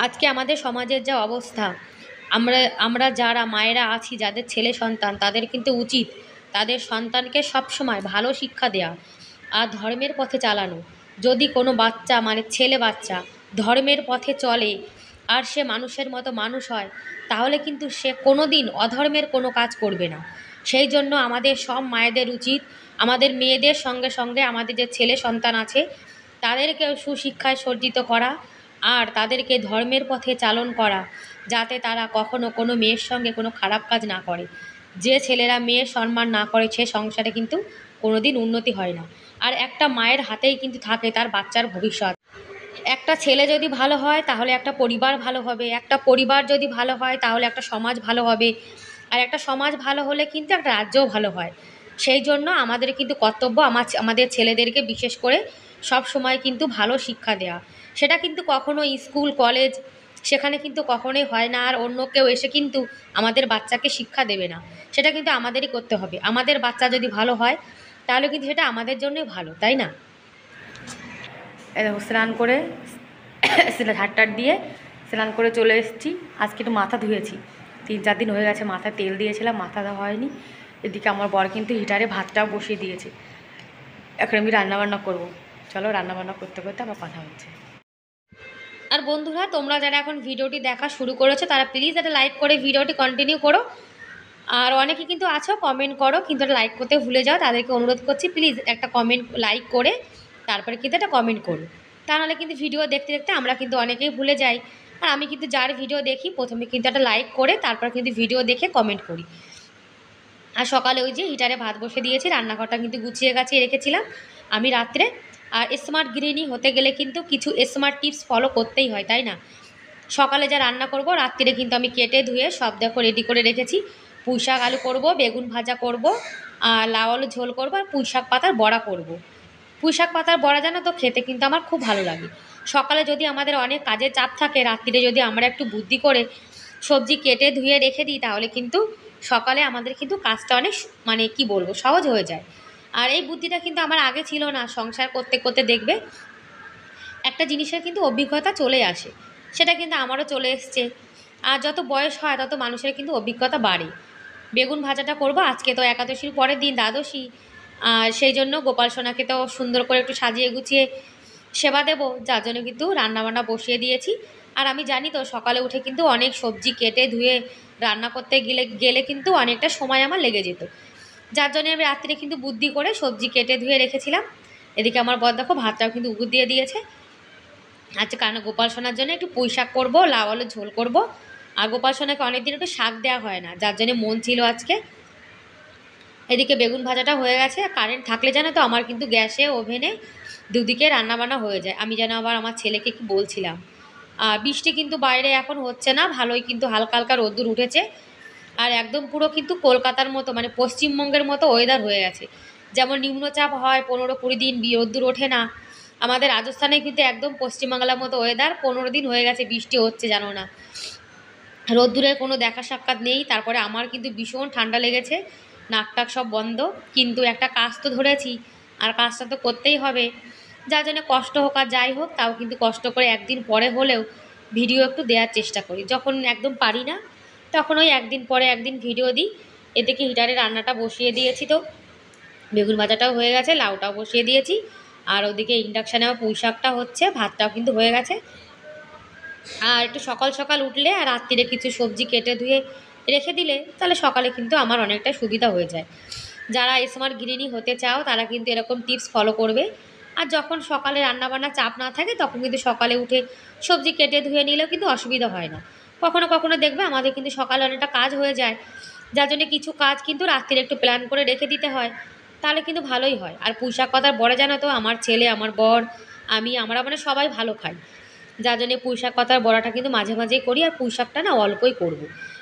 আজকে আমাদের সমাজের যা অবস্থা, আমরা আমরা যারা মায়েরা আছি, যাদের ছেলে সন্তান, তাদের কিন্তু উচিত তাদের সন্তানকে সবসময় ভালো শিক্ষা দেওয়া আর ধর্মের পথে চালানো। যদি কোনো বাচ্চা মানে ছেলে বাচ্চা ধর্মের পথে চলে আর সে মানুষের মতো মানুষ হয়, তাহলে কিন্তু সে কোনো দিন অধর্মের কোনো কাজ করবে না। সেই জন্য আমাদের সব মায়েদের উচিত আমাদের মেয়েদের সঙ্গে সঙ্গে আমাদের যে ছেলে সন্তান আছে তাদেরকেও সুশিক্ষায় সজ্জিত করা আর তাদেরকে ধর্মের পথে চালন করা, যাতে তারা কখনো কোনো মেয়ের সঙ্গে কোনো খারাপ কাজ না করে। যে ছেলেরা মেয়ের সম্মান না করে সে সংসারে কিন্তু কোনো দিন উন্নতি হয় না। আর একটা মায়ের হাতেই কিন্তু থাকে তার বাচ্চার ভবিষ্যৎ। একটা ছেলে যদি ভালো হয় তাহলে একটা পরিবার ভালো হবে, একটা পরিবার যদি ভালো হয় তাহলে একটা সমাজ ভালো হবে, আর একটা সমাজ ভালো হলে কিন্তু একটা রাজ্যও ভালো হয়। সেই জন্য আমাদের কিন্তু কর্তব্য আমাদের ছেলেদেরকে বিশেষ করে সব সময় কিন্তু ভালো শিক্ষা দেওয়া। সেটা কিন্তু কখনো স্কুল কলেজ সেখানে কিন্তু কখনোই হয় না, আর অন্য কেউ এসে কিন্তু আমাদের বাচ্চাকে শিক্ষা দেবে না। সেটা কিন্তু আমাদেরই করতে হবে। আমাদের বাচ্চা যদি ভালো হয় তাহলে কিন্তু সেটা আমাদের জন্যই ভালো, তাই না? এই দেখো স্নান করে ঝাঁটটাট দিয়ে স্নান করে চলে এসেছি। আজকে একটু মাথা ধুয়েছি, 3-4 দিন হয়ে গেছে মাথায় তেল দিয়েছিলাম, মাথা ধোয়া হয়নি। এদিকে আমার বর কিন্তু হিটারে ভাতটাও বসিয়ে দিয়েছে। এখন আমি রান্নাবান্না করব। চলো রান্নাবান্না করতে করতে আমার কথা হচ্ছে। আর বন্ধুরা, তোমরা যারা এখন ভিডিওটি দেখা শুরু করেছো তারা প্লিজ একটা লাইক করে ভিডিওটি কন্টিনিউ করো। আর অনেকে কিন্তু আছো কমেন্ট করো কিন্তু একটা লাইক করতে ভুলে যাও, তাদেরকে অনুরোধ করছি প্লিজ একটা কমেন্ট লাইক করে তারপরে কিন্তু একটা কমেন্ট করো। তা নাহলে কিন্তু ভিডিও দেখতে দেখতে আমরা কিন্তু অনেকেই ভুলে যাই। আর আমি কিন্তু যার ভিডিও দেখি প্রথমে কিন্তু একটা লাইক করে তারপর কিন্তু ভিডিও দেখে কমেন্ট করি। আর সকালে ওই যে হিটারে ভাত বসে দিয়েছি, রান্নাঘরটা কিন্তু গুছিয়ে গাছিয়ে রেখেছিলাম আমি রাত্রে। আর স্মার্ট গৃহিণী হতে গেলে কিন্তু কিছু স্মার্ট টিপস ফলো করতেই হয়, তাই না? সকালে যা রান্না করব রাত্রিরে কিন্তু আমি কেটে ধুয়ে সব দেখো রেডি করে রেখেছি। পুঁই শাক আলু করব, বেগুন ভাজা করব, আর লাউ আলু ঝোল করব, আর পুঁই শাক পাতার বড়া করব। পুঁই শাক পাতার বড়া জানো তো খেতে কিন্তু আমার খুব ভালো লাগে। সকালে যদি আমাদের অনেক কাজের চাপ থাকে, রাত্রিরে যদি আমরা একটু বুদ্ধি করে সবজি কেটে ধুয়ে রেখে দিই তাহলে কিন্তু সকালে আমাদের কিন্তু কাজটা অনেক মানে কি বলবো সহজ হয়ে যায়। আর এই বুদ্ধিটা কিন্তু আমার আগে ছিল না। সংসার করতে করতে দেখবে একটা জিনিসের কিন্তু অভিজ্ঞতা চলে আসে, সেটা কিন্তু আমারও চলে এসছে। আর যত বয়স হয় তত মানুষের কিন্তু অভিজ্ঞতা বাড়ে। বেগুন ভাজাটা করব, আজকে তো একাদশীর পরের দিন দ্বাদশী। আর সেই জন্য গোপাল সোনাকে তো সুন্দর করে একটু সাজিয়ে গুছিয়ে সেবা দেবো, যার জন্য কিন্তু রান্নাবান্না বসিয়ে দিয়েছি। আর আমি জানি তো সকালে উঠে কিন্তু অনেক সবজি কেটে ধুয়ে রান্না করতে গেলে গেলে কিন্তু অনেকটা সময় আমার লেগে যেত, যার জন্য আমি রাত্রে কিন্তু বুদ্ধি করে সবজি কেটে ধুয়ে রেখেছিলাম। এদিকে আমার বর দেখো ভাতটাও কিন্তু উগুর দিয়ে দিয়েছে। আচ্ছা, কারণ গোপাল সোনার জন্য একটু পুঁই শাক করবো, লাউ আলু ঝোল করব। আর গোপাল সোনাকে অনেকদিন একটু শাক দেওয়া হয় না, যার জন্য মন ছিল আজকে। এদিকে বেগুন ভাজাটা হয়ে গেছে। কারেন্ট থাকলে জানো তো আমার কিন্তু গ্যাসে ওভেনে দুদিকে রান্নাবান্না হয়ে যায়। আমি যেন আবার আমার ছেলেকে কি বলছিলাম। আর বৃষ্টি কিন্তু বাইরে এখন হচ্ছে না, ভালোই কিন্তু হালকা হালকা রোদ্দুর উঠেছে। আর একদম পুরো কিন্তু কলকাতার মতো মানে পশ্চিমবঙ্গের মতো ওয়েদার হয়ে গেছে। যেমন নিম্নচাপ হয় 15-20 দিন রোদ্দুর ওঠে না, আমাদের রাজস্থানে কিন্তু একদম পশ্চিমবাংলার মতো ওয়েদার 15 দিন হয়ে গেছে বৃষ্টি হচ্ছে জানো না। রোদ্দুরের কোনো দেখা সাক্ষাৎ নেই। তারপরে আমার কিন্তু ভীষণ ঠান্ডা লেগেছে, নাক টাক সব বন্ধ। কিন্তু একটা কাজ তো ধরেছি আর কাজটা তো করতেই হবে, যার জন্য কষ্ট হোক আর যাই হোক তাও কিন্তু কষ্ট করে একদিন পরে হলেও ভিডিও একটু দেওয়ার চেষ্টা করি। যখন একদম পারি না তখন ওই একদিন পরে একদিন ভিডিও দিই। এদিকে হিটারে রান্নাটা বসিয়ে দিয়েছি, তো বেগুন ভাজাটাও হয়ে গেছে, লাউটাও বসিয়ে দিয়েছি। আর ওদিকে ইন্ডাকশানে আমার পুঁই শাকটা হচ্ছে, ভাতটাও কিন্তু হয়ে গেছে। আর একটু সকাল সকাল উঠলে আর রাত্রিরে কিছু সবজি কেটে ধুয়ে রেখে দিলে তাহলে সকালে কিন্তু আমার অনেকটা সুবিধা হয়ে যায়। যারা স্মার্ট গৃহিণী হতে চাও তারা কিন্তু এরকম টিপস ফলো করবে। আর যখন সকালে রান্নাবান্না চাপ না থাকে তখন কিন্তু সকালে উঠে সবজি কেটে ধুয়ে নিলেও কিন্তু অসুবিধা হয় না। কখনো কখনো দেখবে আমাদের কিন্তু সকালে অনেকটা কাজ হয়ে যায়, যার জন্য কিছু কাজ কিন্তু রাত্রিরে একটু প্ল্যান করে রেখে দিতে হয়, তাহলে কিন্তু ভালোই হয়। আর পুঁই শাক পাতার বড়া জানো তো আমার ছেলে, আমার বর, আমরা মানে সবাই ভালো খাই, যার জন্যে পুঁই শাক পাতার বড়াটা কিন্তু মাঝে মাঝেই করি। আর পুঁই শাকটা না অল্পই করব,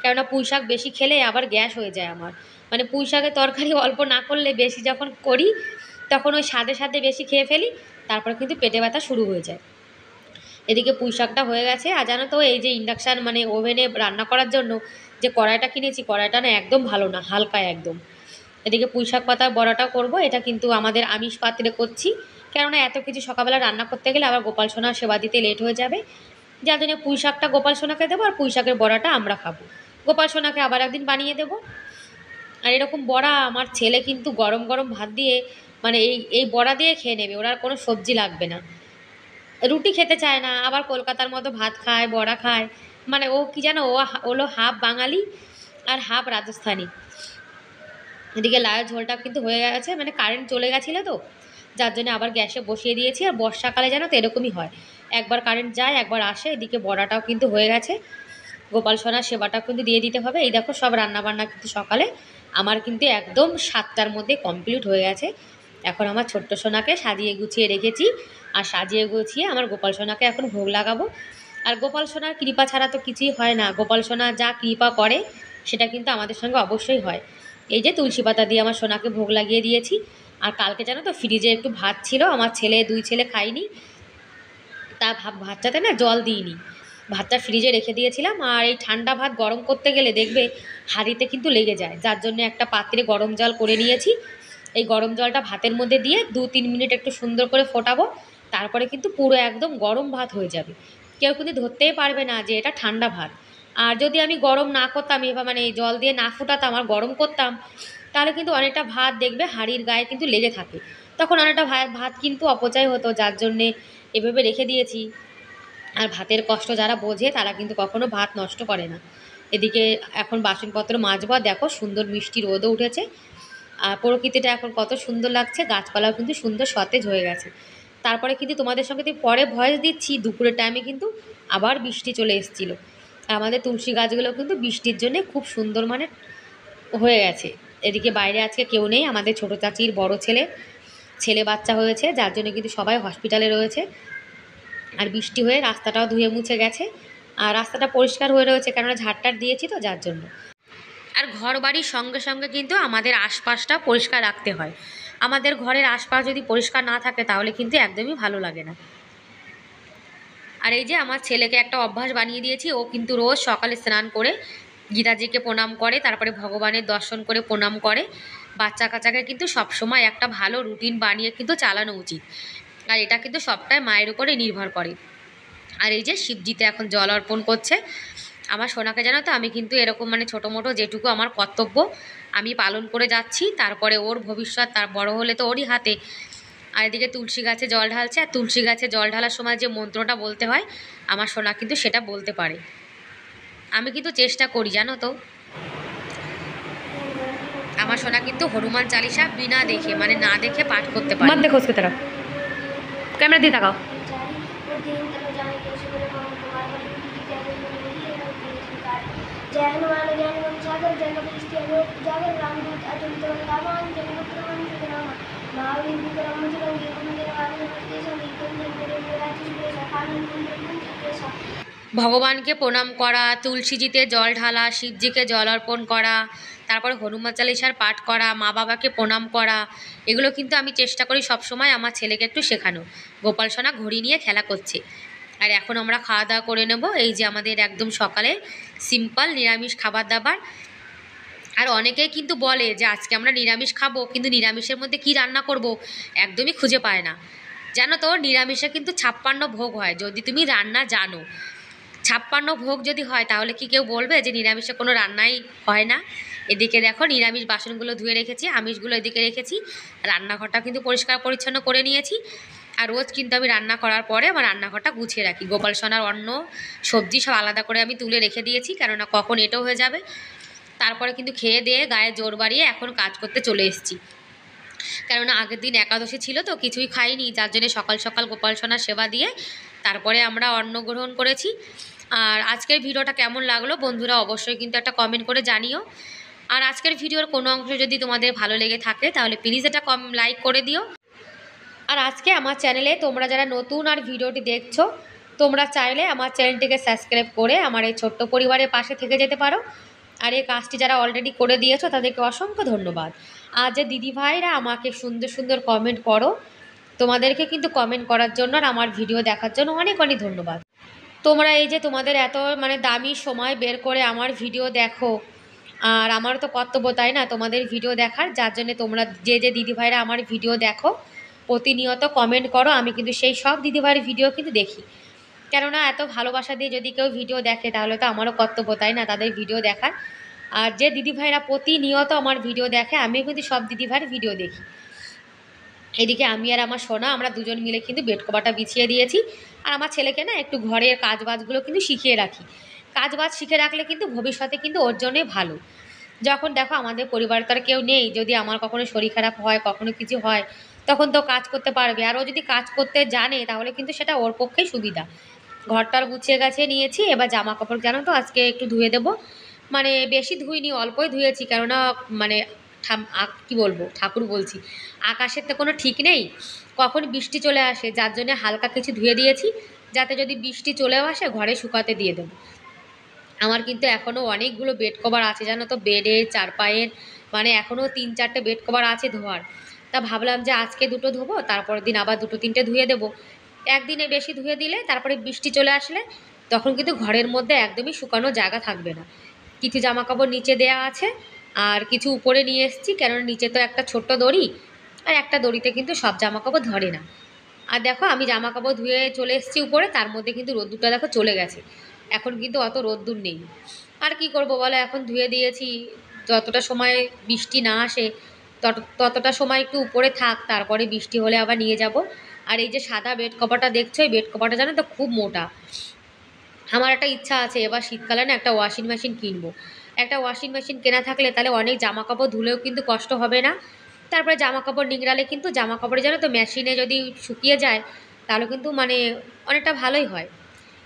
কেননা পুঁই শাক বেশি খেলে আবার গ্যাস হয়ে যায় আমার। মানে পুঁই শাকের তরকারি অল্প না করলে বেশি যখন করি তখন ওই স্বাদে স্বাদে বেশি খেয়ে ফেলি, তারপর কিন্তু পেটে ব্যথা শুরু হয়ে যায়। এদিকে পুঁই শাকটা হয়ে গেছে। আর জানো তো এই যে ইন্ডাকশান মানে ওভেনে রান্না করার জন্য যে কড়াইটা কিনেছি, কড়াইটা না একদম ভালো না, হালকা একদম। এদিকে পুঁই শাক পাতার বড়াটাও করব, এটা কিন্তু আমাদের আমিষ পাত্রে করছি, কেননা এত কিছু সকালবেলা রান্না করতে গেলে আবার গোপাল সোনার সেবা দিতে লেট হয়ে যাবে। যার জন্য পুঁই শাকটা গোপাল সোনাকে দেবো আর পুঁই শাকের বড়াটা আমরা খাবো। গোপাল সোনাকে আবার একদিন বানিয়ে দেবো। আর এরকম বড়া আমার ছেলে কিন্তু গরম গরম ভাত দিয়ে মানে এই এই বড়া দিয়ে খেয়ে নেবে, ওর আর কোনো সবজি লাগবে না। রুটি খেতে চায় না, আবার কলকাতার মতো ভাত খায়, বড়া খায়। মানে ও কি জানো, হলো হাফ বাঙালি আর হাফ রাজস্থানি। এদিকে লাউ ঝোলটা কিন্তু হয়ে গেছে, মানে কারেন্ট চলে গেছিলো তো, যার জন্য আবার গ্যাসে বসিয়ে দিয়েছি। আর বর্ষাকালে জানো তো এরকমই হয়, একবার কারেন্ট যায় একবার আসে। এদিকে বড়াটাও কিন্তু হয়ে গেছে, গোপাল সোনার সেবাটাও কিন্তু দিয়ে দিতে হবে। এই দেখো সব রান্নাবান্না কিন্তু সকালে আমার কিন্তু একদম 7টার মধ্যে কমপ্লিট হয়ে গেছে। এখন আমার ছোট্ট সোনাকে সাজিয়ে গুছিয়ে রেখেছি, আর সাজিয়ে গুছিয়ে আমার গোপাল সোনাকে এখন ভোগ লাগাবো। আর গোপাল সোনার কৃপা ছাড়া তো কিছুই হয় না, গোপাল সোনা যা কৃপা করে সেটা কিন্তু আমাদের সঙ্গে অবশ্যই হয়। এই যে তুলসী পাতা দিয়ে আমার সোনাকে ভোগ লাগিয়ে দিয়েছি। আর কালকে জানো তো ফ্রিজে একটু ভাত ছিল, আমার দুই ছেলে খাইনি, তা ভাতটাতে না জল দিইনি, ভাতটা ফ্রিজে রেখে দিয়েছিলাম। আর এই ঠান্ডা ভাত গরম করতে গেলে দেখবে হাঁড়িতে কিন্তু লেগে যায়, যার জন্য একটা পাত্রে গরম জল করে নিয়েছি। এই গরম জলটা ভাতের মধ্যে দিয়ে 2-3 মিনিট একটু সুন্দর করে ফোটাবো, তারপরে কিন্তু পুরো একদম গরম ভাত হয়ে যাবে, কেউ কিন্তু ধরতেই পারবে না যে এটা ঠান্ডা ভাত। আর যদি আমি গরম না করতাম এবার, মানে এই জল দিয়ে না ফোটাতাম আর গরম করতাম, তাহলে কিন্তু অনেকটা ভাত দেখবে হাঁড়ির গায়ে কিন্তু লেগে থাকে, তখন অনেকটা ভাত কিন্তু অপচয় হতো, যার জন্যে এভাবে রেখে দিয়েছি। আর ভাতের কষ্ট যারা বোঝে তারা কিন্তু কখনো ভাত নষ্ট করে না। এদিকে এখন বাসনপত্র মাজবো, দেখো সুন্দর মিষ্টি রোদও উঠেছে, আর প্রকৃতিটা এখন কত সুন্দর লাগছে, গাছপালাও কিন্তু সুন্দর সতেজ হয়ে গেছে। তারপরে কিন্তু তোমাদের সঙ্গে পরে ভয়েস দিচ্ছি, দুপুরের টাইমে কিন্তু আবার বৃষ্টি চলে এসেছিলো। আমাদের তুলসী গাছগুলো কিন্তু বৃষ্টির জন্য খুব সুন্দর মানে হয়ে গেছে। এদিকে বাইরে আজকে কেউ নেই, আমাদের ছোটো চাচির বড় ছেলে বাচ্চা হয়েছে, যার জন্য কিন্তু সবাই হসপিটালে রয়েছে। আর বৃষ্টি হয়ে রাস্তাটাও ধুয়ে মুছে গেছে, আর রাস্তাটা পরিষ্কার হয়ে রয়েছে, কেননা ঝাড়টার দিয়েছি তো যার জন্য। আর ঘর বাড়ির সঙ্গে সঙ্গে কিন্তু আমাদের আশপাশটা পরিষ্কার রাখতে হয়, আমাদের ঘরের আশপাশ যদি পরিষ্কার না থাকে তাহলে কিন্তু একদমই ভালো লাগে না। আর এই যে আমার ছেলেকে একটা অভ্যাস বানিয়ে দিয়েছি, ও কিন্তু রোজ সকালে স্নান করে গীতাজিকে প্রণাম করে, তারপরে ভগবানের দর্শন করে প্রণাম করে। বাচ্চা কাচ্চাকে কিন্তু সবসময় একটা ভালো রুটিন বানিয়ে কিন্তু চালানো উচিত, আর এটা কিন্তু সবটাই মায়ের উপরে নির্ভর করে। আর এই যে শিবজিতে এখন জল অর্পণ করছে আমার সোনাকে, জানো তো আমি কিন্তু এরকম মানে ছোটো মোটো যেটুকু আমার কর্তব্য আমি পালন করে যাচ্ছি, তারপরে ওর ভবিষ্যৎ তার বড় হলে তো ওরই হাতে। আর এদিকে তুলসী গাছে জল ঢালছে, আর তুলসী গাছে জল ঢালার সময় যে মন্ত্রটা বলতে হয় আমার সোনা কিন্তু সেটা বলতে পারে। আমি কিন্তু চেষ্টা করি জানো তো, আমার সোনা কিন্তু হনুমান চালিসা বিনা দেখে মানে না দেখে পাঠ করতে পারে। দেখো তারা ক্যামেরা দিয়ে তাকাও। जय हनुमान ज्ञान गुण सागर जय कपीश तिहनु जागर रामदूत अतुलित बल धामा जगन्नाथ महावीर विक्रम मुजरंगी कुंजन वाली नमस्ते सभी कुंजन मेरे राजी सुरेश कानन कुंजन कुंजन। ভগবানকে প্রণাম করা, তুলসীজিতে জল ঢালা, শিবজিকে জল অর্পণ করা, তারপর হনুমান চালিসার পাঠ করা, মা বাবাকে প্রণাম করা, এগুলো কিন্তু আমি চেষ্টা করি সবসময় আমার ছেলেকে একটু শেখানো। গোপাল সোনা ঘড়ি নিয়ে খেলা করছে। আর এখন আমরা খাওয়া দাওয়া করে নেব। এই যে আমাদের একদম সকালে সিম্পল নিরামিষ খাবার দাবার। আর অনেকেই কিন্তু বলে যে আজকে আমরা নিরামিষ খাবো, কিন্তু নিরামিষের মধ্যে কি রান্না করব একদমই খুঁজে পায় না। জানো তো নিরামিষে কিন্তু 56 ভোগ হয়, যদি তুমি রান্না জানো। 56 ভোগ যদি হয় তাহলে কি কেউ বলবে যে নিরামিষে কোনো রান্নাই হয় না? এদিকে দেখো নিরামিষ বাসনগুলো ধুয়ে রেখেছি, আমিষগুলো এদিকে রেখেছি, রান্নাঘরটা কিন্তু পরিষ্কার পরিচ্ছন্ন করে নিয়েছি। আর রোজ কিন্তু আমি রান্না করার পরে আমার রান্নাঘরটা গুছিয়ে রাখি, গোপাল সোনার অন্ন সবজি সব আলাদা করে আমি তুলে রেখে দিয়েছি, কেননা কখন এটাও হয়ে যাবে। তারপরে কিন্তু খেয়ে দিয়ে গায়ে জোর বাড়িয়ে এখন কাজ করতে চলে এসেছি, কেননা আগের দিন একাদশী ছিল তো কিছুই খাইনি, যার জন্য সকাল সকাল গোপাল সোনার সেবা দিয়ে তারপরে আমরা অন্ন গ্রহণ করেছি। আর আজকের ভিডিওটা কেমন লাগলো বন্ধুরা অবশ্যই কিন্তু একটা কমেন্ট করে জানিও। আর আজকের ভিডিওর কোনো অংশ যদি তোমাদের ভালো লেগে থাকে তাহলে প্লিজ এটা লাইক করে দিও। আর আজকে আমার চ্যানেলে তোমরা যারা নতুন আর ভিডিওটি দেখছো, তোমরা চাইলে আমার চ্যানেলটিকে সাবস্ক্রাইব করে আমার এই ছোট্ট পরিবারের পাশে থেকে যেতে পারো। আর এই কাজটি যারা অলরেডি করে দিয়েছো তাদেরকে অসংখ্য ধন্যবাদ। আর যে দিদিভাইরা আমাকে সুন্দর সুন্দর কমেন্ট করো, তোমাদেরকে কিন্তু কমেন্ট করার জন্য আর আমার ভিডিও দেখার জন্য অনেক অনেক ধন্যবাদ। তোমরা এই যে তোমাদের এত মানে দামি সময় বের করে আমার ভিডিও দেখো, আর আমারও তো কর্তব্য তাই না তোমাদের ভিডিও দেখার, যার জন্য তোমরা যে দিদিভাইরা আমার ভিডিও দেখো প্রতিনিয়ত কমেন্ট করো, আমি কিন্তু সেই সব দিদিভাইয়ের ভিডিও কিন্তু দেখি। কেননা এত ভালোবাসা দিয়ে যদি কেউ ভিডিও দেখে তাহলে তো আমারও কর্তব্য, তাই না, তাদের ভিডিও দেখার। আর যে দিদিভাইরা প্রতিনিয়ত আমার ভিডিও দেখে, আমিও কিন্তু সব দিদিভাইয়ের ভিডিও দেখি। এদিকে আমি আর আমার সোনা আমরা দুজন মিলে কিন্তু বেড কভারটা বিছিয়ে দিয়েছি। আর আমার ছেলেকে না একটু ঘরের কাজবাজগুলো কিন্তু শিখিয়ে রাখি। কাজবাজ শিখে রাখলে কিন্তু ভবিষ্যতে কিন্তু ওর জন্যই ভালো। যখন দেখো আমাদের পরিবারে তো আর কেউ নেই, যদি আমার কখনো শরীর খারাপ হয়, কখনো কিছু হয়, তখন তো কাজ করতে পারবে। আর ও যদি কাজ করতে জানে তাহলে কিন্তু সেটা ওর পক্ষেই সুবিধা। ঘরটার গুছিয়ে গাছিয়ে নিয়েছি, এবার জামা কাপড় জানো তো আজকে একটু ধুয়ে দেবো। মানে বেশি ধুইনি, অল্পই ধুয়েছি, কেননা মানে কী বলবো, ঠাকুর বলছি, আকাশের তো কোনো ঠিক নেই, কখন বৃষ্টি চলে আসে, যার জন্য হালকা কিছু ধুয়ে দিয়েছি, যাতে যদি বৃষ্টি চলেও আসে ঘরে শুকাতে দিয়ে দেবো। আমার কিন্তু এখনও অনেকগুলো বেড কভার আছে জানো তো, বেডের চারপায়ের, মানে এখনও 3-4টে বেড কভার আছে ধোয়ার। তা ভাবলাম যে আজকে দুটো ধোবো, তারপরের দিন আবার 2-3টে ধুয়ে দেবো। একদিনে বেশি ধুয়ে দিলে তারপরে বৃষ্টি চলে আসলে তখন কিন্তু ঘরের মধ্যে একদমই শুকানোর জায়গা থাকবে না। কিছু জামা কাপড় নিচে দেয়া আছে, আর কিছু উপরে নিয়ে এসেছি, কেননা নিচে তো একটা ছোট্ট দড়ি, আর একটা দড়িতে কিন্তু সব জামা কাপড় ধরে না। আর দেখো আমি জামা কাপড় ধুয়ে চলে এসেছি উপরে, তার মধ্যে কিন্তু রোদ্দুরটা দেখো চলে গেছে, এখন কিন্তু অত রোদ্দুর নেই। আর কি করব বলো, এখন ধুয়ে দিয়েছি, যতটা সময় বৃষ্টি না আসে ততটা সময় একটু উপরে থাক, তারপরে বৃষ্টি হলে আবার নিয়ে যাব। আর এই যে সাদা বেড কভারটা দেখছো, এই বেড কভারটা জানো তো খুব মোটা। আমার একটা ইচ্ছা আছে এবার শীতকালে না একটা ওয়াশিং মেশিন কিনবো। একটা ওয়াশিং মেশিন কেনা থাকলে তাহলে অনেক জামা কাপড় ধুলেও কিন্তু কষ্ট হবে না। তারপরে জামা কাপড় নিংড়ালে কিন্তু জামা কাপড়ে জানো তো মেশিনে যদি শুকিয়ে যায় তাহলে কিন্তু মানে অনেকটা ভালোই হয়।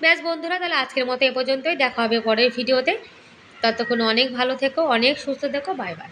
ব্যাস বন্ধুরা, তাহলে আজকের মতো এ পর্যন্তই, দেখা হবে পরের ভিডিওতে। ততক্ষণ অনেক ভালো থেকো, অনেক সুস্থ থেকো, বাই বাই।